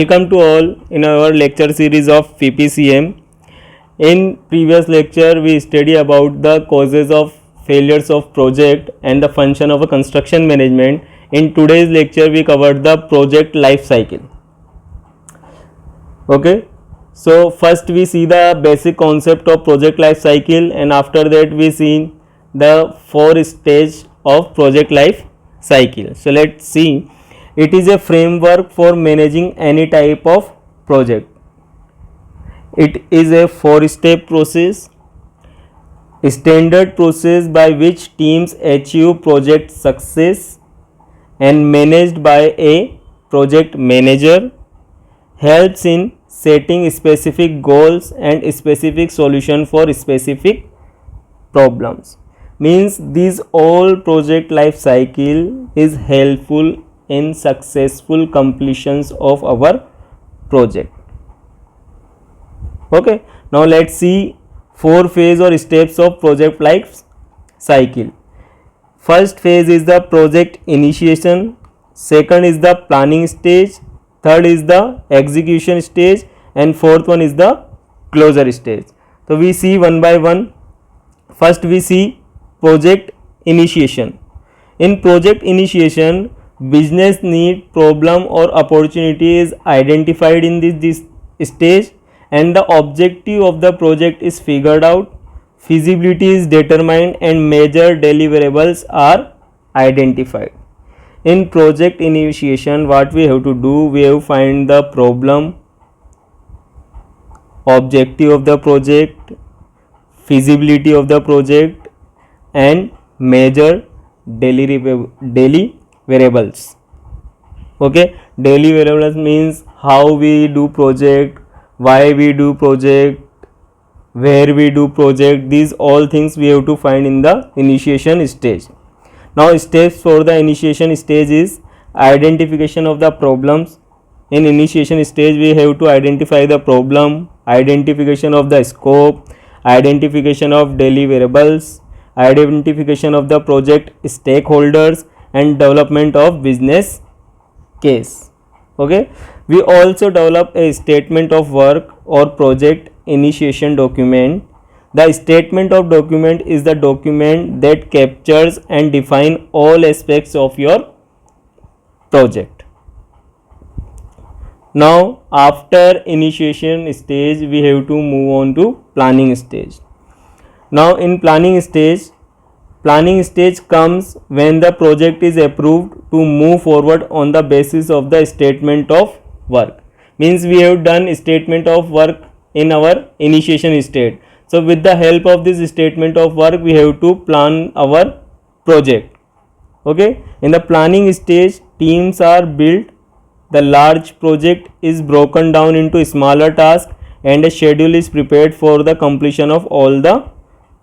Welcome to all in our lecture series of PPCM. In previous lecture, we study about the causes of failures of project and the function of a construction management. In today's lecture, we covered the project life cycle. Okay, so first we see the basic concept of project life cycle, and after that we see the 4 stage of project life cycle. So let's see. It is a framework for managing any type of project. It is a 4-step process, a standard process by which teams achieve project success and managed by a project manager, helps in setting specific goals and specific solution for specific problems. Means these all project life cycle is helpful in successful completions of our project. Okay, now let's see 4 phase or steps of project life cycle. First phase is the project initiation, second is the planning stage, third is the execution stage, and fourth one is the closure stage. So we see one by one. First we see project initiation. In project initiation, business need, problem or opportunity is identified in this stage, and the objective of the project is figured out, feasibility is determined, and major deliverables are identified. In project initiation, what we have to do, we have to find the problem, objective of the project, feasibility of the project, and major deliverables. Okay, deliverables means how we do project, why we do project, where we do project. These all things we have to find in the initiation stage. Now steps for the initiation stage is identification of the problems. In initiation stage we have to identify the problem, identification of the scope, identification of deliverables, identification of the project stakeholders, and development of business case. Okay, we also develop a statement of work or project initiation document. The statement of document is the document that captures and defines all aspects of your project. Now after initiation stage we have to move on to planning stage. Now in planning stage comes when the project is approved to move forward on the basis of the statement of work. Means we have done statement of work in our initiation stage. So with the help of this statement of work we have to plan our project. Okay, in the planning stage teams are built, the large project is broken down into smaller tasks, and a schedule is prepared for the completion of all the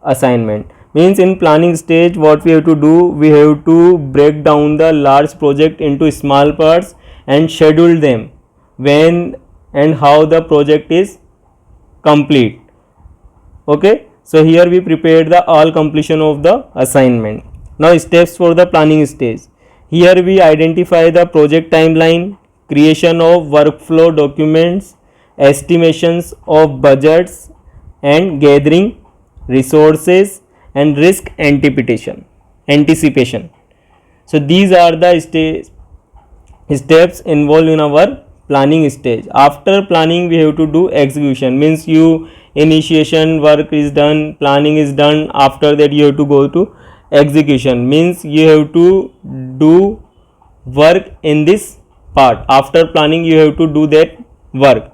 assignment. Means in planning stage what we have to do, we have to break down the large project into small parts and schedule them when and how the project is complete. Okay, so here we prepared the all completion of the assignment. Now steps for the planning stage. Here we identify the project timeline, creation of workflow documents, estimations of budgets, and gathering resources and risk anticipation. So these are the steps involved in our planning stage. After planning we have to do execution. Means you initiation work is done, planning is done, after that you have to go to execution. Means you have to do work in this part. After planning you have to do that work.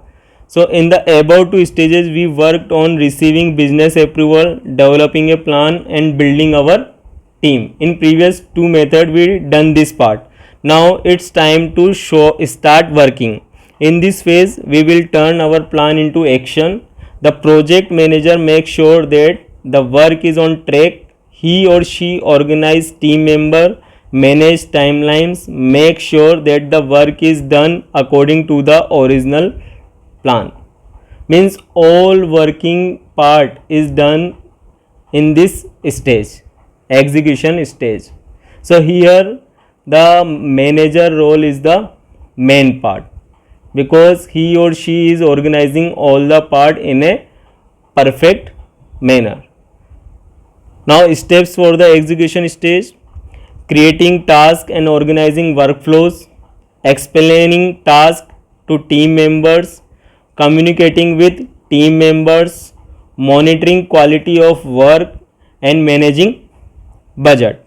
So in the above 2 stages we worked on receiving business approval, developing a plan, and building our team. In previous 2 method we done this part. Now it's time to start working. In this phase we will turn our plan into action. The project manager makes sure that the work is on track. He or she organize team member, manage timelines, make sure that the work is done according to the original plan. Means all working part is done in this stage, execution stage. So here the manager role is the main part. because he or she is organizing all the part in a perfect manner. Now steps for the execution stage: creating tasks and organizing workflows, explaining tasks to team members, communicating with team members, monitoring quality of work, and managing budget.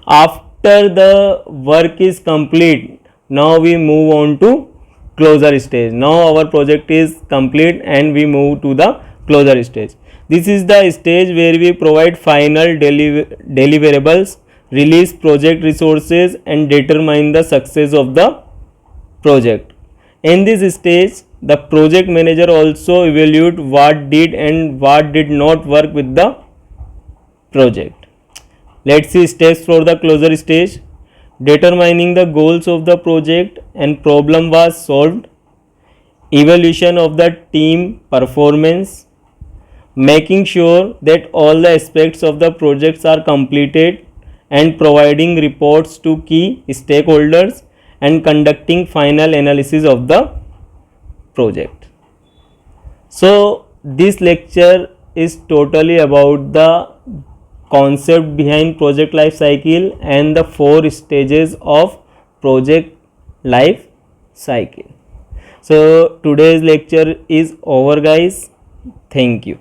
After the work is complete, now we move on to closure stage. Now our project is complete and we move to the closure stage. This is the stage where we provide final deliverables, release project resources, and determine the success of the project. In this stage, the project manager also evaluate what did and what did not work with the project. Let's see steps for the closure stage. Determining the goals of the project and problem was solved. Evaluation of the team performance. Making sure that all the aspects of the projects are completed and providing reports to key stakeholders and conducting final analysis of the project. So this lecture is totally about the concept behind project life cycle and the 4 stages of project life cycle. So today's lecture is over, guys. Thank you.